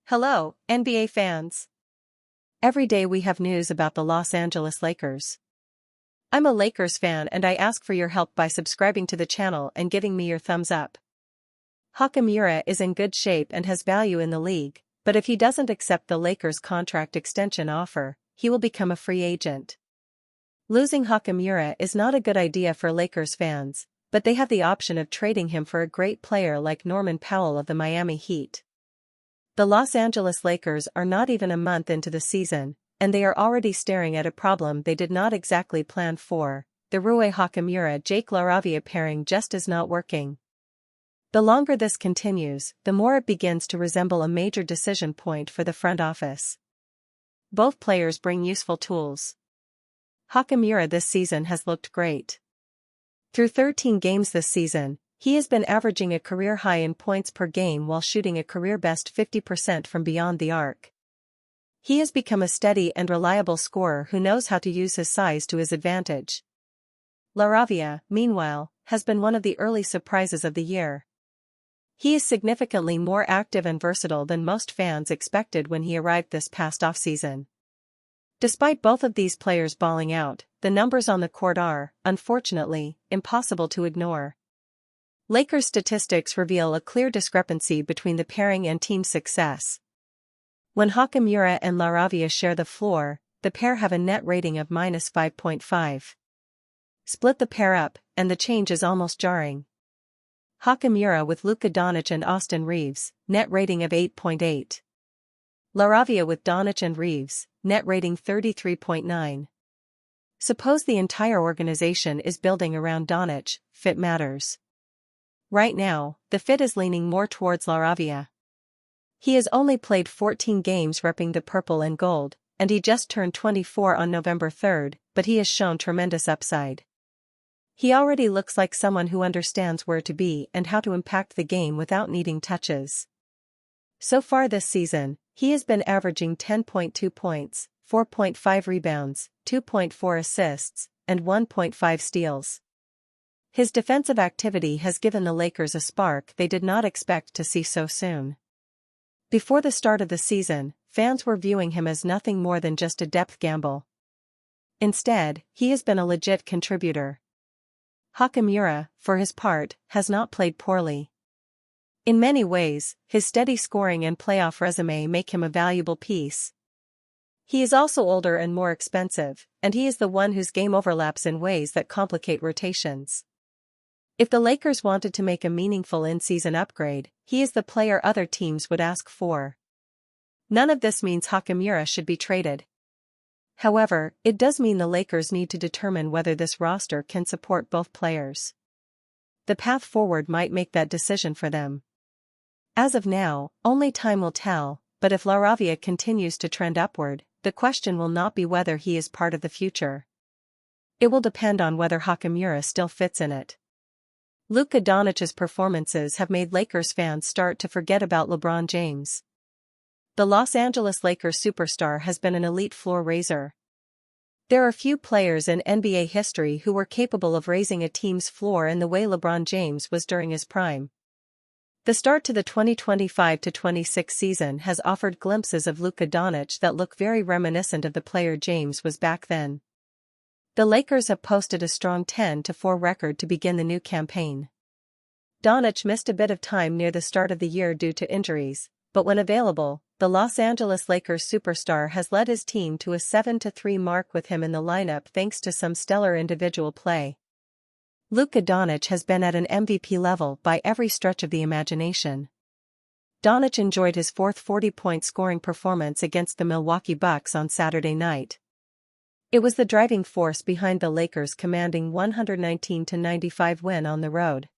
Hello, NBA fans. Every day we have news about the Los Angeles Lakers. I'm a Lakers fan and I ask for your help by subscribing to the channel and giving me your thumbs up. Hachimura is in good shape and has value in the league, but if he doesn't accept the Lakers' contract extension offer, he will become a free agent. Losing Hachimura is not a good idea for Lakers fans, but they have the option of trading him for a great player like Norman Powell of the Miami Heat. The Los Angeles Lakers are not even a month into the season, and they are already staring at a problem they did not exactly plan for. The Rui Hachimura-Jake LaRavia pairing just is not working. The longer this continues, the more it begins to resemble a major decision point for the front office. Both players bring useful tools. Hachimura this season has looked great. Through 13 games this season, he has been averaging a career high in points per game while shooting a career-best 50% from beyond the arc. He has become a steady and reliable scorer who knows how to use his size to his advantage. LaRavia, meanwhile, has been one of the early surprises of the year. He is significantly more active and versatile than most fans expected when he arrived this past offseason. Despite both of these players balling out, the numbers on the court are, unfortunately, impossible to ignore. Lakers statistics reveal a clear discrepancy between the pairing and team success. When Hachimura and LaRavia share the floor, the pair have a net rating of -5.5. Split the pair up, and the change is almost jarring. Hachimura with Luka Doncic and Austin Reeves, net rating of 8.8. LaRavia with Doncic and Reeves, net rating 33.9. Suppose the entire organization is building around Doncic, fit matters. Right now, the fit is leaning more towards LaRavia. He has only played 14 games repping the purple and gold, and he just turned 24 on November 3rd, but he has shown tremendous upside. He already looks like someone who understands where to be and how to impact the game without needing touches. So far this season, he has been averaging 10.2 points, 4.5 rebounds, 2.4 assists, and 1.5 steals. His defensive activity has given the Lakers a spark they did not expect to see so soon. Before the start of the season, fans were viewing him as nothing more than just a depth gamble. Instead, he has been a legit contributor. Hachimura, for his part, has not played poorly. In many ways, his steady scoring and playoff resume make him a valuable piece. He is also older and more expensive, and he is the one whose game overlaps in ways that complicate rotations. If the Lakers wanted to make a meaningful in-season upgrade, he is the player other teams would ask for. None of this means Hachimura should be traded. However, it does mean the Lakers need to determine whether this roster can support both players. The path forward might make that decision for them. As of now, only time will tell, but if LaRavia continues to trend upward, the question will not be whether he is part of the future. It will depend on whether Hachimura still fits in it. Luka Doncic's performances have made Lakers fans start to forget about LeBron James. The Los Angeles Lakers superstar has been an elite floor raiser. There are few players in NBA history who were capable of raising a team's floor in the way LeBron James was during his prime. The start to the 2025-26 season has offered glimpses of Luka Doncic that look very reminiscent of the player James was back then. The Lakers have posted a strong 10-4 record to begin the new campaign. Doncic missed a bit of time near the start of the year due to injuries, but when available, the Los Angeles Lakers superstar has led his team to a 7-3 mark with him in the lineup thanks to some stellar individual play. Luka Doncic has been at an MVP level by every stretch of the imagination. Doncic enjoyed his fourth 40-point scoring performance against the Milwaukee Bucks on Saturday night. It was the driving force behind the Lakers' commanding 119-95 win on the road.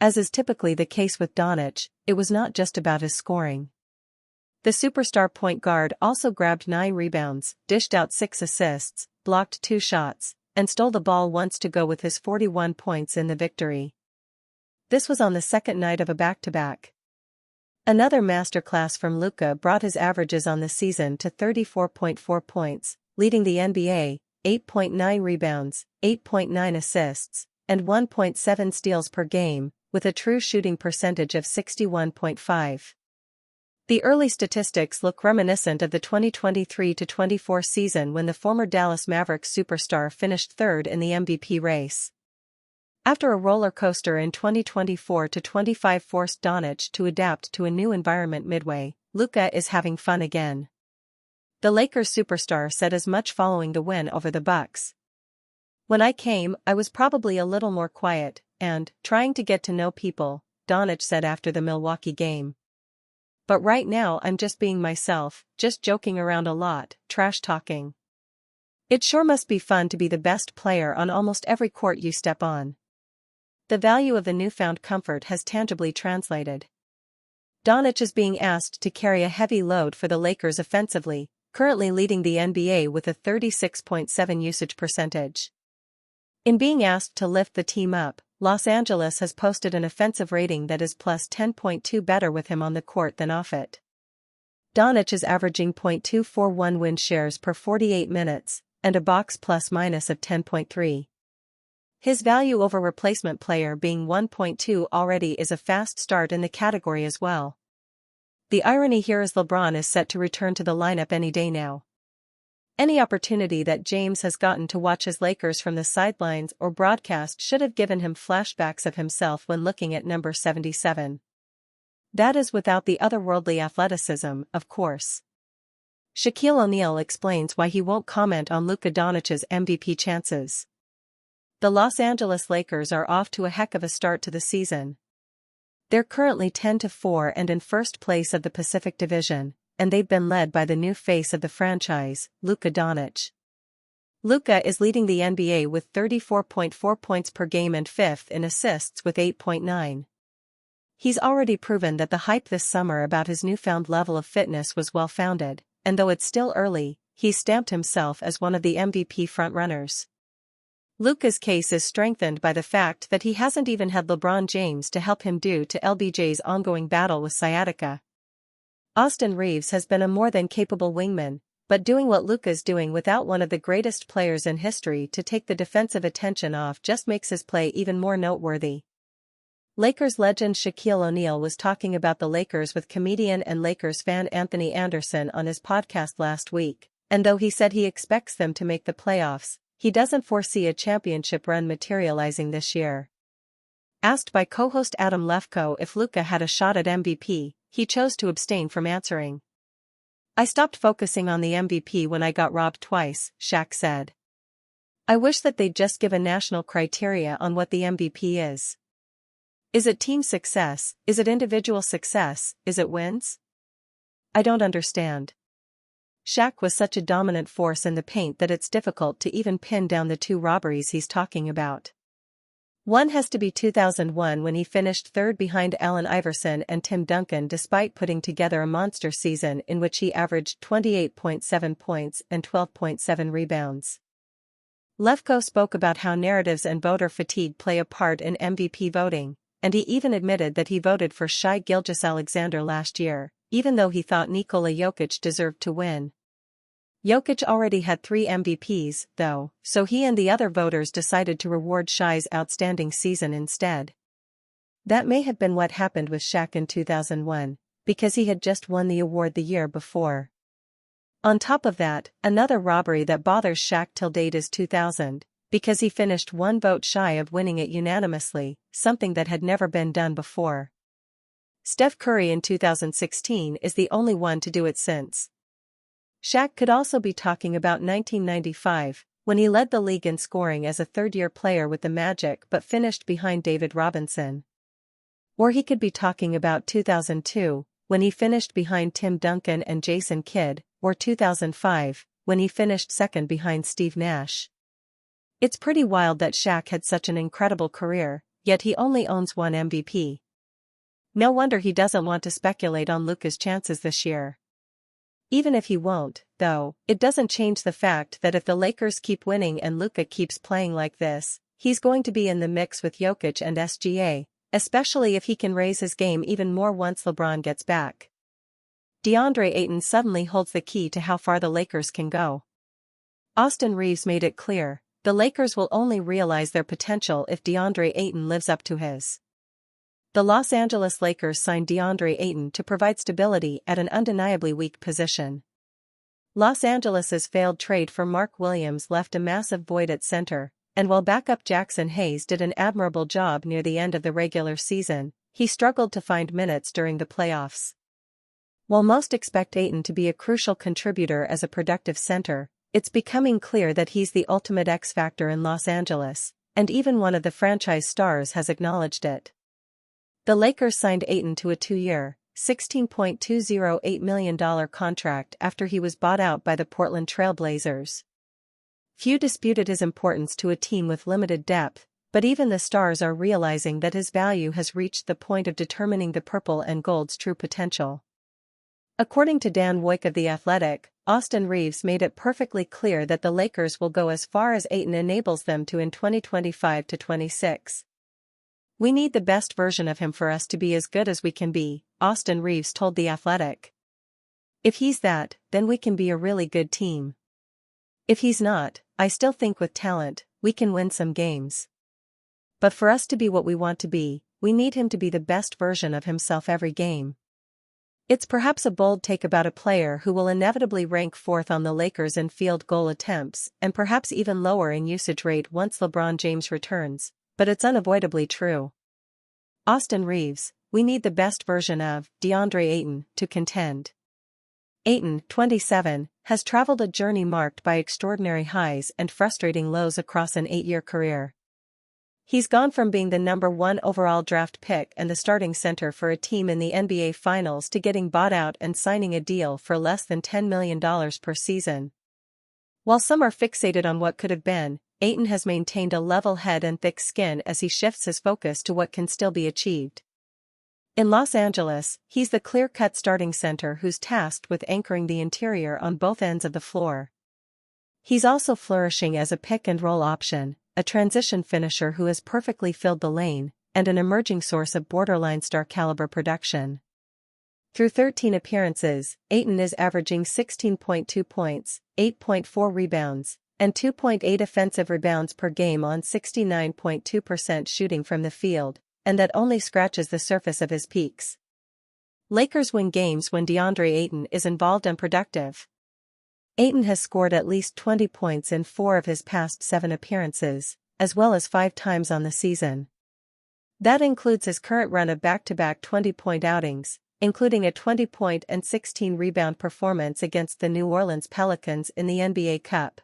As is typically the case with Doncic, it was not just about his scoring. The superstar point guard also grabbed 9 rebounds, dished out 6 assists, blocked 2 shots, and stole the ball once to go with his 41 points in the victory. This was on the second night of a back-to-back. Another masterclass from Luka brought his averages on the season to 34.4 points, leading the NBA, 8.9 rebounds, 8.9 assists, and 1.7 steals per game, with a true shooting percentage of 61.5. The early statistics look reminiscent of the 2023-24 season when the former Dallas Mavericks superstar finished third in the MVP race. After a roller coaster in 2024-25 forced Doncic to adapt to a new environment midway, Luka is having fun again. The Lakers superstar said as much following the win over the Bucks. "When I came, I was probably a little more quiet, and trying to get to know people," Doncic said after the Milwaukee game. "But right now I'm just being myself, just joking around a lot, trash talking. It sure must be fun to be the best player on almost every court you step on." The value of the newfound comfort has tangibly translated. Doncic is being asked to carry a heavy load for the Lakers offensively, currently leading the NBA with a 36.7 usage percentage. In being asked to lift the team up, Los Angeles has posted an offensive rating that is plus 10.2 better with him on the court than off it. Doncic is averaging .241 win shares per 48 minutes, and a box plus-minus of 10.3. His value over replacement player being 1.2 already is a fast start in the category as well. The irony here is LeBron is set to return to the lineup any day now. Any opportunity that James has gotten to watch his Lakers from the sidelines or broadcast should have given him flashbacks of himself when looking at number 77. That is without the otherworldly athleticism, of course. Shaquille O'Neal explains why he won't comment on Luka Doncic's MVP chances. The Los Angeles Lakers are off to a heck of a start to the season. They're currently 10-4 and in first place of the Pacific Division, and they've been led by the new face of the franchise, Luka Doncic. Luka is leading the NBA with 34.4 points per game and fifth in assists with 8.9. He's already proven that the hype this summer about his newfound level of fitness was well-founded, and though it's still early, he's stamped himself as one of the MVP frontrunners. Luka's case is strengthened by the fact that he hasn't even had LeBron James to help him due to LBJ's ongoing battle with sciatica. Austin Reeves has been a more than capable wingman, but doing what Luka's doing without one of the greatest players in history to take the defensive attention off just makes his play even more noteworthy. Lakers legend Shaquille O'Neal was talking about the Lakers with comedian and Lakers fan Anthony Anderson on his podcast last week, and though he said he expects them to make the playoffs, he doesn't foresee a championship run materializing this year. Asked by co-host Adam Lefkoe if Luka had a shot at MVP, he chose to abstain from answering. "I stopped focusing on the MVP when I got robbed twice," Shaq said. "I wish that they'd just give a national criteria on what the MVP is. Is it team success? Is it individual success? Is it wins? I don't understand." Shaq was such a dominant force in the paint that it's difficult to even pin down the two robberies he's talking about. One has to be 2001 when he finished third behind Allen Iverson and Tim Duncan despite putting together a monster season in which he averaged 28.7 points and 12.7 rebounds. Lefkoe spoke about how narratives and voter fatigue play a part in MVP voting, and he even admitted that he voted for Shai Gilgeous-Alexander last year, even though he thought Nikola Jokic deserved to win. Jokic already had 3 MVPs, though, so he and the other voters decided to reward Shai's outstanding season instead. That may have been what happened with Shaq in 2001, because he had just won the award the year before. On top of that, another robbery that bothers Shaq till date is 2000, because he finished one vote shy of winning it unanimously, something that had never been done before. Steph Curry in 2016 is the only one to do it since. Shaq could also be talking about 1995, when he led the league in scoring as a third-year player with the Magic but finished behind David Robinson. Or he could be talking about 2002, when he finished behind Tim Duncan and Jason Kidd, or 2005, when he finished second behind Steve Nash. It's pretty wild that Shaq had such an incredible career, yet he only owns one MVP. No wonder he doesn't want to speculate on Luka's chances this year. Even if he won't, though, it doesn't change the fact that if the Lakers keep winning and Luka keeps playing like this, he's going to be in the mix with Jokic and SGA, especially if he can raise his game even more once LeBron gets back. DeAndre Ayton suddenly holds the key to how far the Lakers can go. Austin Reeves made it clear, the Lakers will only realize their potential if DeAndre Ayton lives up to his. The Los Angeles Lakers signed DeAndre Ayton to provide stability at an undeniably weak position. Los Angeles's failed trade for Mark Williams left a massive void at center, and while backup Jackson Hayes did an admirable job near the end of the regular season, he struggled to find minutes during the playoffs. While most expect Ayton to be a crucial contributor as a productive center, it's becoming clear that he's the ultimate X factor in Los Angeles, and even one of the franchise stars has acknowledged it. The Lakers signed Ayton to a 2-year, $16.208 million contract after he was bought out by the Portland Trail Blazers. Few disputed his importance to a team with limited depth, but even the stars are realizing that his value has reached the point of determining the purple and gold's true potential. According to Dan Woik of The Athletic, Austin Reaves made it perfectly clear that the Lakers will go as far as Ayton enables them to in 2025-26. "We need the best version of him for us to be as good as we can be," Austin Reaves told The Athletic. "If he's that, then we can be a really good team. If he's not, I still think with talent, we can win some games. But for us to be what we want to be, we need him to be the best version of himself every game." It's perhaps a bold take about a player who will inevitably rank fourth on the Lakers in field goal attempts and perhaps even lower in usage rate once LeBron James returns, but it's unavoidably true. Austin Reaves, "We need the best version of DeAndre Ayton to contend." Ayton, 27, has traveled a journey marked by extraordinary highs and frustrating lows across an 8-year career. He's gone from being the number 1 overall draft pick and the starting center for a team in the NBA Finals to getting bought out and signing a deal for less than $10 million per season. While some are fixated on what could have been, Ayton has maintained a level head and thick skin as he shifts his focus to what can still be achieved. In Los Angeles, he's the clear-cut starting center who's tasked with anchoring the interior on both ends of the floor. He's also flourishing as a pick-and-roll option, a transition finisher who has perfectly filled the lane, and an emerging source of borderline star-caliber production. Through 13 appearances, Ayton is averaging 16.2 points, 8.4 rebounds, and 2.8 offensive rebounds per game on 69.2% shooting from the field, and that only scratches the surface of his peaks. Lakers win games when DeAndre Ayton is involved and productive. Ayton has scored at least 20 points in 4 of his past 7 appearances, as well as 5 times on the season. That includes his current run of back-to-back 20-point outings, including a 20-point and 16-rebound performance against the New Orleans Pelicans in the NBA Cup.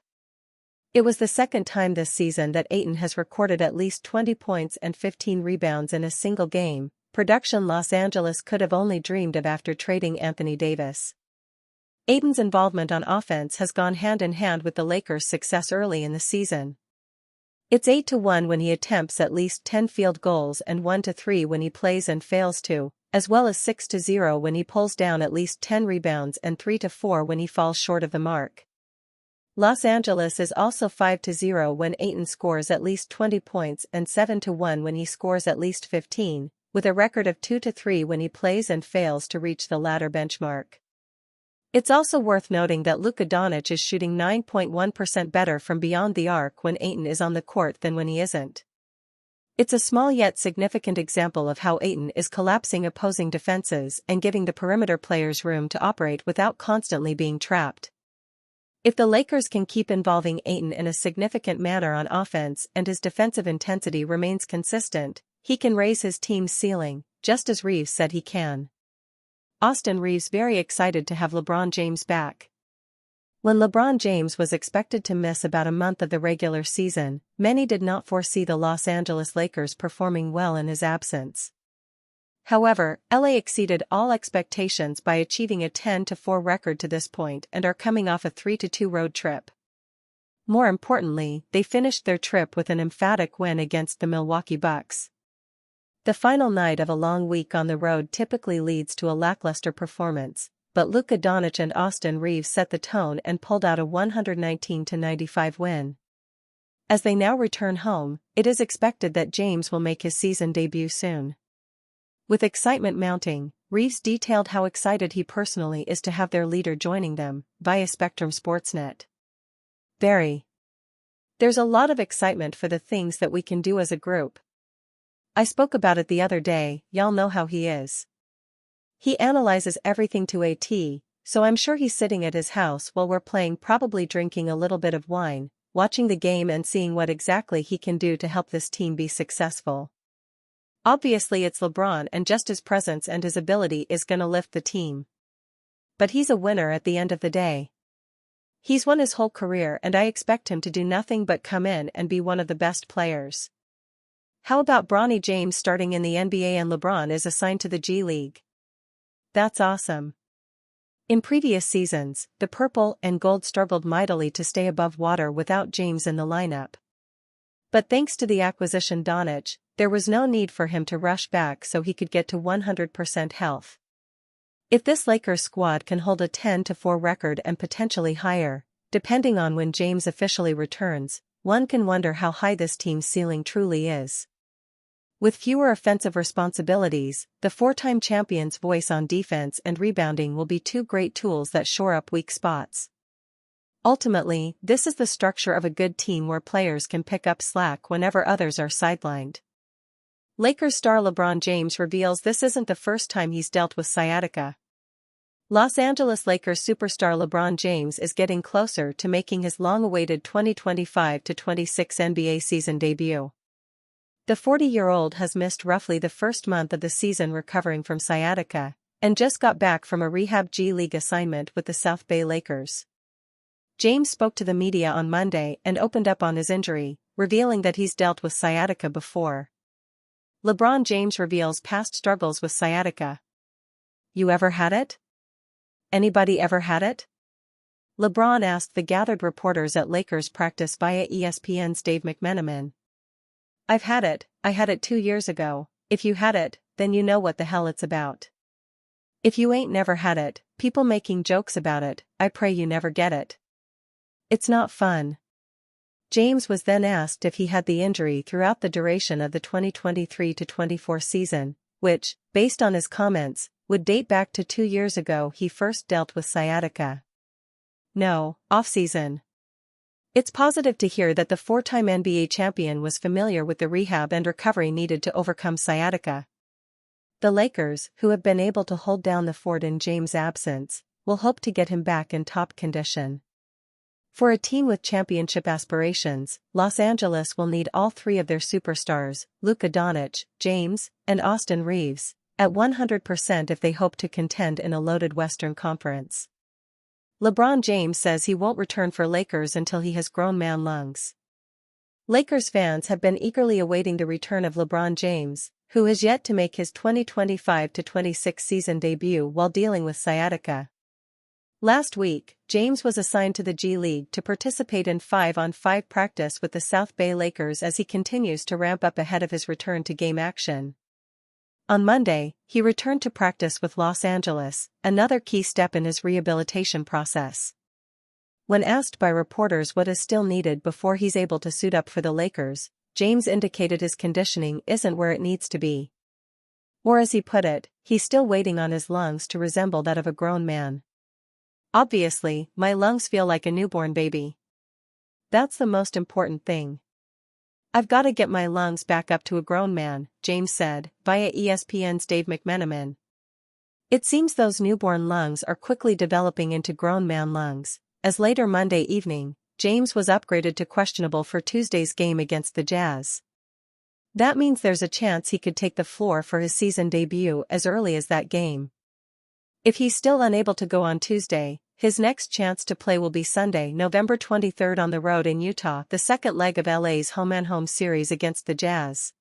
It was the second time this season that Ayton has recorded at least 20 points and 15 rebounds in a single game, production Los Angeles could have only dreamed of after trading Anthony Davis. Ayton's involvement on offense has gone hand-in-hand with the Lakers' success early in the season. It's 8-1 when he attempts at least 10 field goals and 1-3 when he plays and fails to, as well as 6-0 when he pulls down at least 10 rebounds and 3-4 when he falls short of the mark. Los Angeles is also 5-0 when Ayton scores at least 20 points and 7-1 when he scores at least 15, with a record of 2-3 when he plays and fails to reach the latter benchmark. It's also worth noting that Luka Doncic is shooting 9.1% better from beyond the arc when Ayton is on the court than when he isn't. It's a small yet significant example of how Ayton is collapsing opposing defenses and giving the perimeter players room to operate without constantly being trapped. If the Lakers can keep involving Ayton in a significant manner on offense and his defensive intensity remains consistent, he can raise his team's ceiling, just as Reaves said he can. Austin Reaves very excited to have LeBron James back. When LeBron James was expected to miss about a month of the regular season, many did not foresee the Los Angeles Lakers performing well in his absence. However, LA exceeded all expectations by achieving a 10-4 record to this point and are coming off a 3-2 road trip. More importantly, they finished their trip with an emphatic win against the Milwaukee Bucks. The final night of a long week on the road typically leads to a lackluster performance, but Luka Doncic and Austin Reaves set the tone and pulled out a 119-95 win. As they now return home, it is expected that James will make his season debut soon. With excitement mounting, Reaves detailed how excited he personally is to have their leader joining them, via Spectrum Sportsnet. "Very. There's a lot of excitement for the things that we can do as a group. I spoke about it the other day, y'all know how he is. He analyzes everything to a T, so I'm sure he's sitting at his house while we're playing, probably drinking a little bit of wine, watching the game and seeing what exactly he can do to help this team be successful. Obviously it's LeBron, and just his presence and his ability is gonna lift the team. But he's a winner at the end of the day. He's won his whole career, and I expect him to do nothing but come in and be one of the best players. How about Bronny James starting in the NBA and LeBron is assigned to the G League? That's awesome. In previous seasons, the purple and gold struggled mightily to stay above water without James in the lineup. But thanks to the acquisition Doncic, there was no need for him to rush back so he could get to 100% health. If this Lakers squad can hold a 10-4 record and potentially higher, depending on when James officially returns, one can wonder how high this team's ceiling truly is. With fewer offensive responsibilities, the four-time champion's voice on defense and rebounding will be two great tools that shore up weak spots. Ultimately, this is the structure of a good team where players can pick up slack whenever others are sidelined. Lakers star LeBron James reveals this isn't the first time he's dealt with sciatica. Los Angeles Lakers superstar LeBron James is getting closer to making his long-awaited 2025-26 NBA season debut. The 40-year-old has missed roughly the first month of the season recovering from sciatica, and just got back from a rehab G League assignment with the South Bay Lakers. James spoke to the media on Monday and opened up on his injury, revealing that he's dealt with sciatica before. LeBron James reveals past struggles with sciatica. You ever had it? Anybody ever had it? LeBron asked the gathered reporters at Lakers practice via ESPN's Dave McMenamin. I've had it, I had it 2 years ago. If you had it, then you know what the hell it's about. If you ain't never had it, people making jokes about it, I pray you never get it. It's not fun. James was then asked if he had the injury throughout the duration of the 2023-24 season, which, based on his comments, would date back to 2 years ago he first dealt with sciatica. No, off-season. It's positive to hear that the four-time NBA champion was familiar with the rehab and recovery needed to overcome sciatica. The Lakers, who have been able to hold down the fort in James' absence, will hope to get him back in top condition. For a team with championship aspirations, Los Angeles will need all three of their superstars, Luka Doncic, James, and Austin Reeves, at 100% if they hope to contend in a loaded Western Conference. LeBron James says he won't return for Lakers until he has grown man lungs. Lakers fans have been eagerly awaiting the return of LeBron James, who has yet to make his 2025-26 season debut while dealing with sciatica. Last week, James was assigned to the G League to participate in 5-on-5 practice with the South Bay Lakers as he continues to ramp up ahead of his return to game action. On Monday, he returned to practice with Los Angeles, another key step in his rehabilitation process. When asked by reporters what is still needed before he's able to suit up for the Lakers, James indicated his conditioning isn't where it needs to be. Or as he put it, he's still waiting on his lungs to resemble that of a grown man. Obviously, my lungs feel like a newborn baby. That's the most important thing. I've got to get my lungs back up to a grown man, James said, via ESPN's Dave McMenamin. It seems those newborn lungs are quickly developing into grown man lungs, as later Monday evening, James was upgraded to questionable for Tuesday's game against the Jazz. That means there's a chance he could take the floor for his season debut as early as that game. If he's still unable to go on Tuesday, his next chance to play will be Sunday, November 23 on the road in Utah, the second leg of LA's home-and-home series against the Jazz.